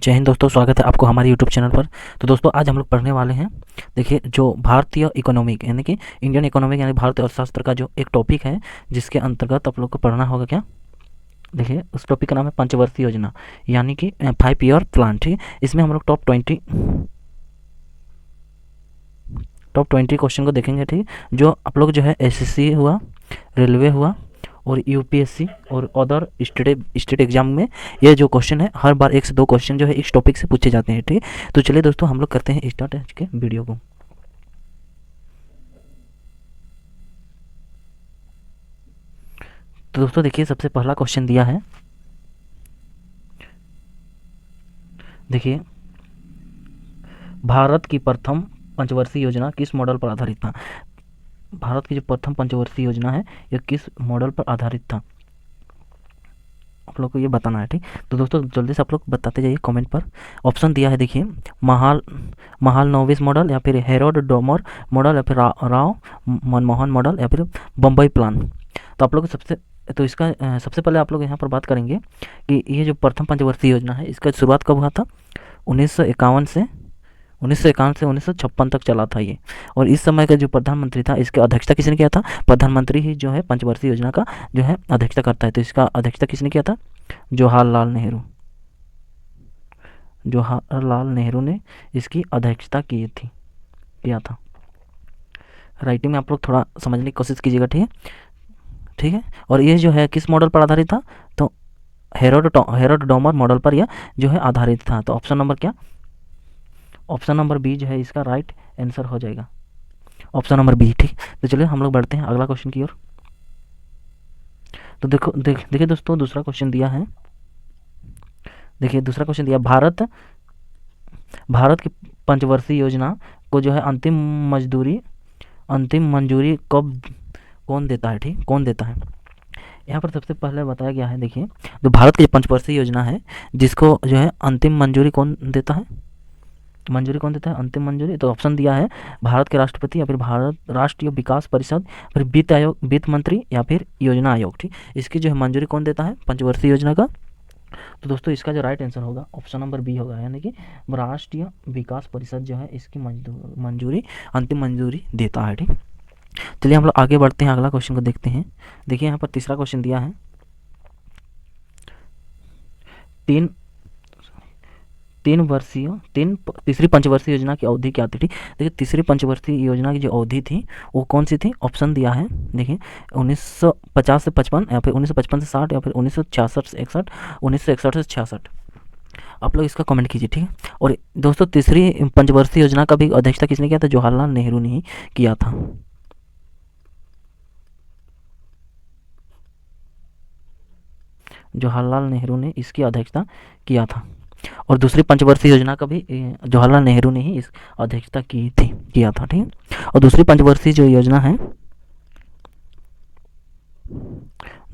जय हिंद दोस्तों, स्वागत है आपको हमारे यूट्यूब चैनल पर। तो दोस्तों आज हम लोग पढ़ने वाले हैं, देखिए जो भारतीय इकोनॉमिक यानी कि इंडियन इकोनॉमिक यानी भारतीय अर्थशास्त्र का जो एक टॉपिक है, जिसके अंतर्गत आप लोग को पढ़ना होगा क्या। देखिए उस टॉपिक का नाम है पंचवर्षीय योजना यानी कि 5 ईयर प्लान। ठीक है, इसमें हम लोग टॉप 20 क्वेश्चन को देखेंगे। ठीक, जो आप लोग जो है एसएससी हुआ, रेलवे हुआ और यूपीएससी और अदर स्टेट एग्जाम में ये जो क्वेश्चन है हर बार 1 से 2 क्वेश्चन जो है इस टॉपिक से पूछे जाते हैं। ठीक, तो चलिए दोस्तों हम लोग करते हैं स्टार्ट आज के वीडियो को। तो दोस्तों देखिए सबसे पहला क्वेश्चन दिया है, देखिए भारत की प्रथम पंचवर्षीय योजना किस मॉडल पर आधारित था। भारत की जो प्रथम पंचवर्षीय योजना है यह किस मॉडल पर आधारित था, आप लोग को ये बताना है। ठीक, तो दोस्तों जल्दी से आप लोग बताते जाइए कमेंट पर। ऑप्शन दिया है, देखिए महालनोबिस मॉडल या फिर हेरोड डोमर मॉडल या फिर राव मनमोहन मॉडल या फिर बम्बई प्लान। तो आप लोग सबसे पहले आप लोग यहाँ पर बात करेंगे कि ये जो प्रथम पंचवर्षीय योजना है इसका शुरुआत कब हुआ था। 1951 से 1956 तक चला था ये। और इस समय का जो प्रधानमंत्री था, इसकी अध्यक्षता किसने किया था। प्रधानमंत्री ही जो है पंचवर्षीय योजना का जो है अध्यक्षता करता है। तो इसका अध्यक्षता किसने किया था, जवाहरलाल नेहरू ने इसकी अध्यक्षता किया था। राइटिंग में आप लोग थोड़ा समझने की कोशिश कीजिएगा। ठीक है, और ये जो है किस मॉडल पर आधारित था, तो हेरोड डोमर मॉडल पर यह जो है आधारित था। तो ऑप्शन नंबर बी जो है इसका राइट आंसर हो जाएगा, ऑप्शन नंबर बी। ठीक, तो चलिए हम लोग बढ़ते हैं अगला क्वेश्चन की ओर। तो देखिए दोस्तों दूसरा क्वेश्चन दिया है, देखिए दूसरा क्वेश्चन दिया, भारत की पंचवर्षीय योजना को जो है अंतिम मंजूरी कौन देता है। ठीक, कौन देता है। यहाँ पर सबसे पहले बताया गया है, देखिए जो भारत की पंचवर्षीय योजना है जिसको जो है अंतिम मंजूरी कौन देता है, अंतिम मंजूरी। तो ऑप्शन दिया है भारत के राष्ट्रपति या फिर भारत राष्ट्रीय विकास परिषद, फिर वित्त मंत्री या फिर योजना आयोग। ठीक, इसकी जो है मंजूरी कौन देता है पंचवर्षीय योजना का। तो दोस्तों इसका जो राइट आंसर होगा ऑप्शन नंबर बी होगा, यानी कि राष्ट्रीय विकास परिषद जो है इसकी अंतिम मंजूरी देता है। ठीक, चलिए हम लोग आगे बढ़ते हैं, अगला क्वेश्चन को देखते हैं। देखिए यहाँ पर तीसरा क्वेश्चन दिया है, तीसरी पंचवर्षीय योजना की अवधि क्या थी। ठीक, देखिए तीसरी पंचवर्षीय योजना की जो अवधि थी वो कौन सी थी। ऑप्शन दिया है, देखिए 1950 से 55 या फिर 1955 से 60 या फिर 1966 से 61, 1961 से 66। आप लोग इसका कमेंट कीजिए। ठीक है, और दोस्तों तीसरी पंचवर्षीय योजना का भी अध्यक्षता किसने किया था, जवाहरलाल नेहरू ने ही किया था। जवाहरलाल नेहरू ने इसकी अध्यक्षता किया था। और दूसरी पंचवर्षीय योजना का भी जवाहरलाल नेहरू ने ही इस अध्यक्षता किया था। ठीक, और दूसरी पंचवर्षीय जो योजना है,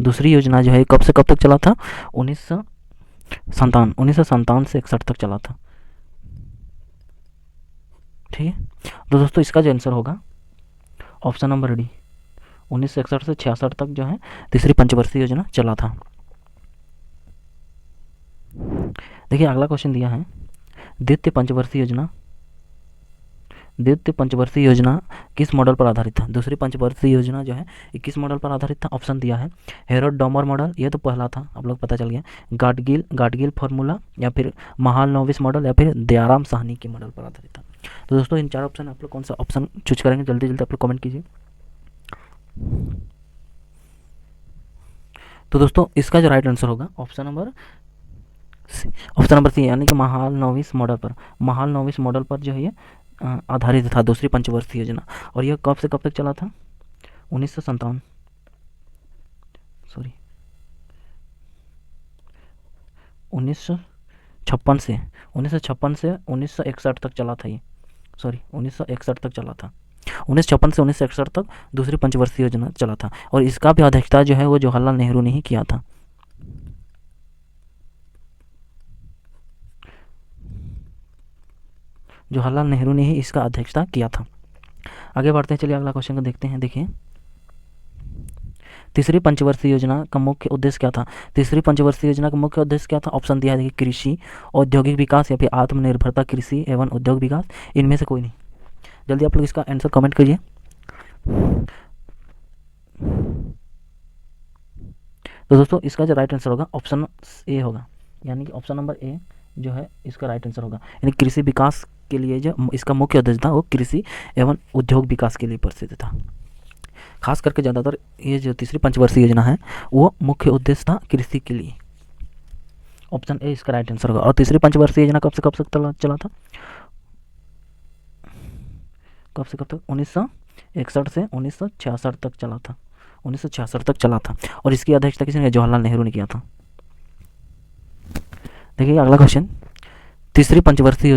दूसरी योजना जो है कब से कब तक चला था, 1957 से 61 तक चला था। ठीक है, तो दोस्तों इसका जो आंसर होगा ऑप्शन नंबर डी, 1961 से 66 तक जो है तीसरी पंचवर्षीय योजना चला था। देखिए अगला क्वेश्चन दिया है, द्वितीय पंचवर्षीय योजना किस मॉडल पर आधारित था। दूसरी पंचवर्षीय योजना जो है किस मॉडल पर आधारित था। ऑप्शन दिया है हेरोड डोमर मॉडल, ये तो पहला था आप लोग पता चल गया, गाडगिल फार्मूला या फिर महालनोबिस मॉडल या फिर दयाराम साहनी के मॉडल पर आधारित था। तो दोस्तों इन 4 ऑप्शन आप लोग कौन सा ऑप्शन चूज करेंगे, जल्दी जल्दी आप लोग कमेंट कीजिए। तो दोस्तों इसका जो राइट आंसर होगा ऑप्शन नंबर सी, यानी कि महालनोबिस मॉडल पर जो है ये आधारित था दूसरी पंचवर्षीय योजना। और यह कब से कब तक चला था, 1957 से 1961 तक चला था ये, 1961 तक चला था। 1956 से 1961 तक दूसरी पंचवर्षीय योजना चला था। और इसका भी अध्यक्षता जो है वो जवाहरलाल नेहरू ने ही किया था। जवाहरलाल नेहरू ने ही इसका अध्यक्षता किया था। आगे बढ़ते हैं, चलिए अगला क्वेश्चन को देखते हैं। देखिए तीसरी पंचवर्षीय योजना का मुख्य उद्देश्य क्या था? तीसरी पंचवर्षीय योजना का मुख्य उद्देश्य क्या था? ऑप्शन दिया है देखिए, कृषि, औद्योगिक विकास या फिर आत्मनिर्भरता कृषि एवं उद्योग विकास, इनमें से कोई नहीं। जल्दी आप लोग इसका आंसर कमेंट करिए। तो दोस्तों इसका जो राइट आंसर होगा ऑप्शन ए होगा, यानी कि ऑप्शन नंबर ए जो है इसका राइट आंसर होगा। यानी कृषि विकास के लिए जो इसका मुख्य उद्देश्य था वो कृषि एवं उद्योग विकास के लिए प्रसिद्ध था। खास करके ज़्यादातर ये जो तीसरी पंचवर्षीय योजना है वो मुख्य उद्देश्य था कृषि के लिए। ऑप्शन ए इसका राइट आंसर होगा। और तीसरी पंचवर्षीय योजना कब से कब तक चला था? कब से कब तक? 1961 से 1966 तक चला था। 1966 तक चला था। और इसकी अध्यक्षता किसने? जवाहरलाल नेहरू ने किया था। देखिए अगला क्वेश्चन, तीसरी पंचवर्षीय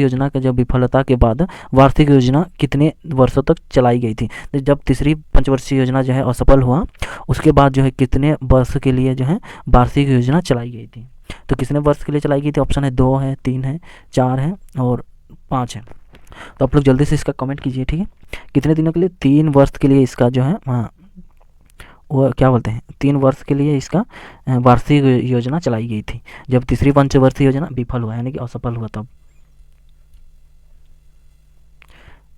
योजना का जब विफलता के बाद वार्षिक योजना कितने वर्षों तक चलाई गई थी? जब तीसरी पंचवर्षीय योजना जो है असफल हुआ उसके बाद जो है कितने वर्ष के लिए जो है वार्षिक योजना चलाई गई थी? तो कितने वर्ष के लिए चलाई गई थी? ऑप्शन है 2 है, 3 है, 4 है और 5 है। तो आप लोग जल्दी से इसका कमेंट कीजिए, ठीक है। कितने दिनों के लिए? 3 वर्ष के लिए इसका जो है वो क्या बोलते हैं, 3 वर्ष के लिए इसका वार्षिक योजना चलाई गई थी जब तीसरी पंचवर्षीय योजना विफल हुआ, यानी कि असफल हुआ तब।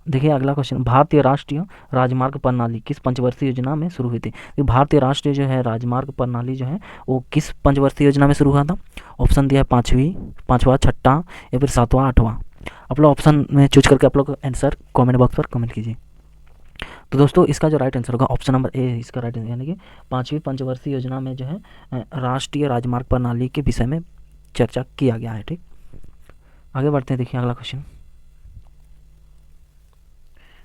देखिए अगला क्वेश्चन, भारतीय राष्ट्रीय राजमार्ग प्रणाली किस पंचवर्षीय योजना में शुरू हुई थी? तो भारतीय राष्ट्रीय जो है राजमार्ग प्रणाली जो है वो किस पंचवर्षीय योजना में शुरू हुआ था? ऑप्शन दिया है पाँचवा, छठा या फिर 7वां, 8वां। आप लोग ऑप्शन में चूज करके आप लोग आंसर कमेंट बॉक्स पर कमेंट कीजिए। तो दोस्तों इसका जो राइट आंसर होगा ऑप्शन नंबर ए है इसका राइट आंसर, यानी कि 5वीं पंचवर्षीय योजना में जो है राष्ट्रीय राजमार्ग प्रणाली के विषय में चर्चा किया गया है, ठीक। आगे बढ़ते हैं, देखिए अगला क्वेश्चन।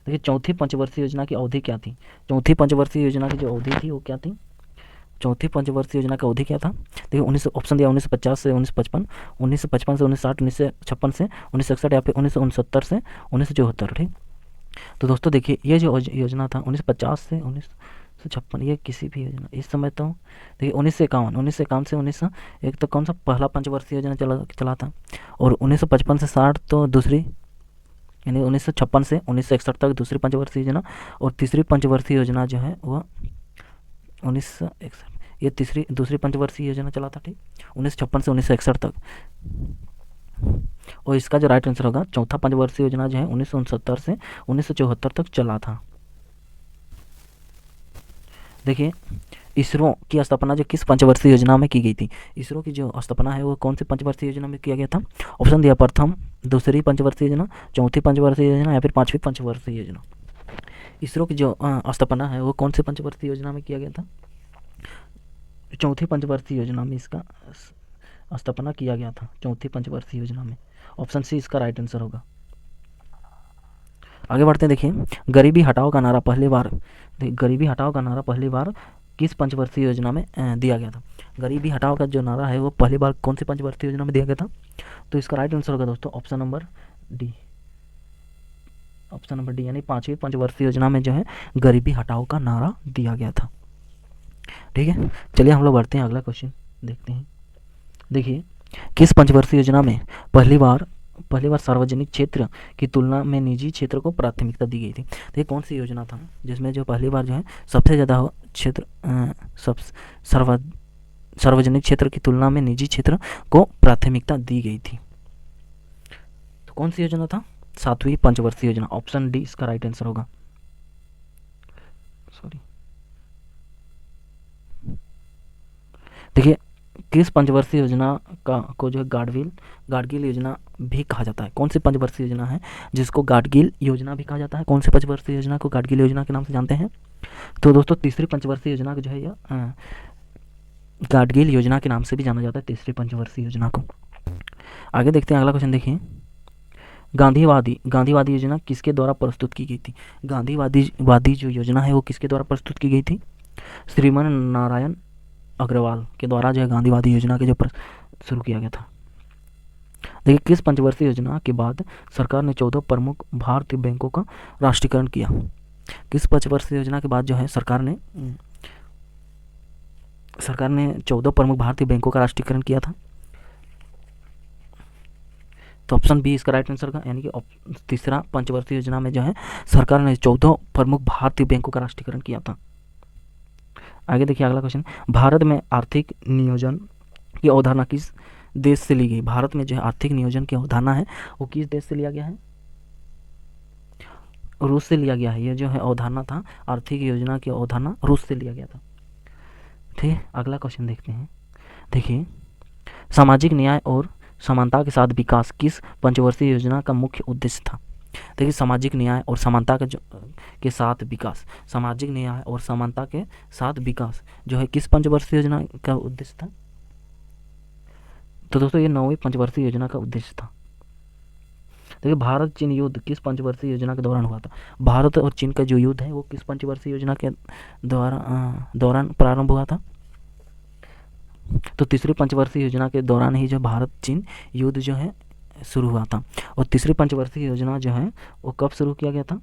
देखिए चौथी पंचवर्षीय योजना की अवधि क्या थी? चौथी पंचवर्षीय योजना की जो अवधि थी वो क्या थी? चौथी पंचवर्षीय योजना की अवधि क्या था? देखिए 19 ऑप्शन दिया 1950 से 1955, 1955 से 1960, 1956 से 1961 या फिर 1969 से 1974, ठीक। तो दोस्तों देखिए ये जो योजना था 1950 से 1956, ये किसी भी योजना इस समय तो देखिए 1951 से 1901 तक कौन सा पहला पंचवर्षीय योजना चला था, और 1955 से 60 तो दूसरी, यानी 1956 से 1961 तक दूसरी पंचवर्षीय योजना, और तीसरी पंचवर्षीय योजना जो है वह 1961, ये दूसरी पंचवर्षीय योजना चला था, ठीक, 1956 से 1961 तक। और इसका जो राइट आंसर होगा चौथा पंचवर्षीय योजना जो है 1969 से 1974 तक चला था। देखिए इसरो की स्थापना जो किस पंचवर्षीय योजना में की गई थी? इसरो की जो स्थापना है वो कौन सी पंचवर्षीय योजना में किया गया था? ऑप्शन दिया प्रथम, दूसरी पंचवर्षीय योजना, चौथी पंचवर्षीय योजना या फिर 5वीं पंचवर्षीय योजना। इसरो की जो स्थापना है वो कौन सी पंचवर्षीय योजना में किया गया था? चौथी पंचवर्षीय योजना में इसका स्थापना किया गया था, चौथी पंचवर्षीय योजना में। ऑप्शन सी इसका राइट आंसर होगा। आगे बढ़ते हैं, देखिए गरीबी हटाओ का नारा पहली बार किस पंचवर्षीय योजना में दिया गया था? गरीबी हटाओ का जो नारा है वो पहली बार कौन सी पंचवर्षीय योजना में दिया गया था? तो इसका राइट आंसर होगा दोस्तों ऑप्शन नंबर डी, यानी 5वीं पंचवर्षीय योजना में जो है गरीबी हटाओ का नारा दिया गया था, ठीक है। चलिए हम लोग बढ़ते हैं, अगला क्वेश्चन देखते हैं। देखिए किस पंचवर्षीय योजना में पहली बार सार्वजनिक क्षेत्र की तुलना में निजी क्षेत्र को प्राथमिकता दी गई थी? तो ये कौन सी योजना था जिसमें जो पहली बार जो है सबसे ज़्यादा क्षेत्र सार्वजनिक क्षेत्र की तुलना में निजी क्षेत्र को प्राथमिकता दी गई थी? तो कौन सी योजना था? 7वीं पंचवर्षीय योजना। ऑप्शन डी इसका राइट आंसर होगा। देखिए किस पंचवर्षीय योजना को जो है गाडगिल योजना भी कहा जाता है? कौन सी पंचवर्षीय योजना है जिसको गाडगिल योजना भी कहा जाता है? कौन सी पंचवर्षीय योजना को गाडगिल योजना के नाम से जानते हैं? तो दोस्तों तीसरी पंचवर्षीय योजना को जो है यह गाडगिल योजना के नाम से भी जाना जाता है, तीसरी पंचवर्षीय योजना को। आगे देखते हैं, अगला क्वेश्चन देखिए। गांधीवादी योजना किसके द्वारा प्रस्तुत की गई थी? गांधीवादी जो योजना है वो किसके द्वारा प्रस्तुत की गई थी? श्रीमान नारायण अग्रवाल के द्वारा जो है गांधीवादी योजना के जो शुरू किया गया था। देखिए किस पंचवर्षीय योजना के बाद सरकार ने 14 प्रमुख भारतीय बैंकों का राष्ट्रीयकरण किया? किस पंचवर्षीय योजना के बाद जो है सरकार ने 14 प्रमुख भारतीय बैंकों का राष्ट्रीयकरण किया था? तो ऑप्शन बी इसका राइट आंसर का, यानी कि तीसरा पंचवर्षीय योजना में जो है सरकार ने 14 प्रमुख भारतीय बैंकों का राष्ट्रीयकरण किया था। आगे देखिए अगला क्वेश्चन, भारत में आर्थिक नियोजन की अवधारणा किस देश से ली गई? भारत में जो है आर्थिक नियोजन की अवधारणा है वो किस देश से लिया गया है? रूस से लिया गया है। ये जो है अवधारणा था, आर्थिक योजना की अवधारणा रूस से लिया गया था। ठीक है, अगला क्वेश्चन देखते हैं। देखिए, सामाजिक न्याय और समानता के साथ विकास किस पंचवर्षीय योजना का मुख्य उद्देश्य था? देखिए, सामाजिक न्याय और समानता के साथ विकास, सामाजिक न्याय और समानता के साथ विकास जो है किस पंचवर्षीय योजना का उद्देश्य था? तो दोस्तों ये 9वीं पंचवर्षीय योजना का उद्देश्य था। देखिए, भारत चीन युद्ध किस पंचवर्षीय योजना के दौरान हुआ था? भारत और चीन का जो युद्ध है वो किस पंचवर्षीय योजना के दौरान प्रारंभ हुआ था? तो तीसरी पंचवर्षीय योजना के दौरान ही जो भारत चीन युद्ध जो है शुरू हुआ था। और तीसरी पंचवर्षीय योजना जो है वो कब शुरू किया गया था?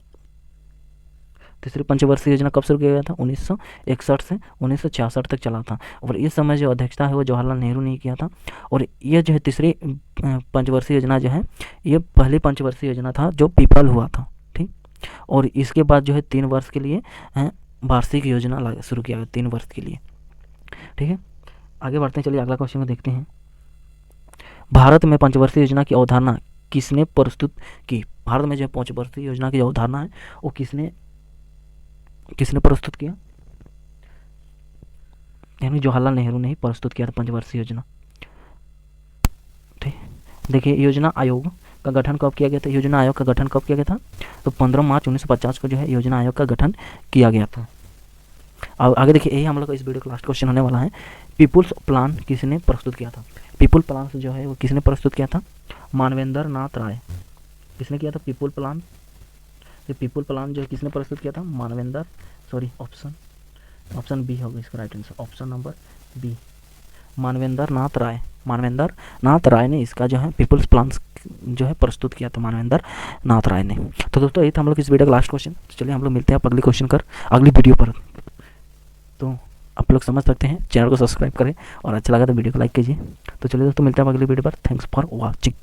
तीसरी पंचवर्षीय योजना कब शुरू किया गया था? 1961 से 1966 तक चला था। और इस समय जो अध्यक्षता है वो जवाहरलाल नेहरू ने किया था। और ये जो है तीसरी पंचवर्षीय योजना जो है ये पहली पंचवर्षीय योजना था जो विफल हुआ था। ठीक, और इसके बाद जो है 3 वर्ष के लिए वार्षिक योजना शुरू किया गया, 3 वर्ष के लिए। ठीक है, आगे बढ़ते हैं, चलिए अगला क्वेश्चन को देखते हैं। भारत में पंचवर्षीय योजना की अवधारणा किसने प्रस्तुत की? भारत में जो पंचवर्षीय योजना की अवधारणा है वो किसने प्रस्तुत किया? यानी जवाहरलाल नेहरू ने ही प्रस्तुत किया था पंचवर्षीय योजना। ठीक, देखिए योजना आयोग का गठन कब किया गया था? योजना आयोग का गठन कब किया गया था? तो 15 मार्च 1950 को जो है योजना आयोग का गठन किया गया था। अब आगे देखिए, यही हम लोग का इस वीडियो का लास्ट क्वेश्चन होने वाला है। पीपुल्स प्लान किसने प्रस्तुत किया था? पीपुल प्लान जो है वो किसने प्रस्तुत किया था? मानवेंद्र नाथ राय। किसने किया था पीपुल प्लान? ये पीपुल प्लान जो है किसने प्रस्तुत किया था? ऑप्शन बी होगा इसका right answer, option number B, Manavendra Nath Roy ने इसका जो है पीपुल्स प्लान जो है प्रस्तुत किया था, मानवेंद्र नाथ राय ने। तो दोस्तों ये था हम लोग इस वीडियो का लास्ट क्वेश्चन। चलिए हम लोग मिलते हैं अगले क्वेश्चन कर अगली वीडियो पर। तो आप लोग समझ सकते हैं, चैनल को सब्सक्राइब करें और अच्छा लगा तो वीडियो को लाइक कीजिए। तो चलिए दोस्तों मिलते हैं अगली वीडियो पर। Thanks for watching.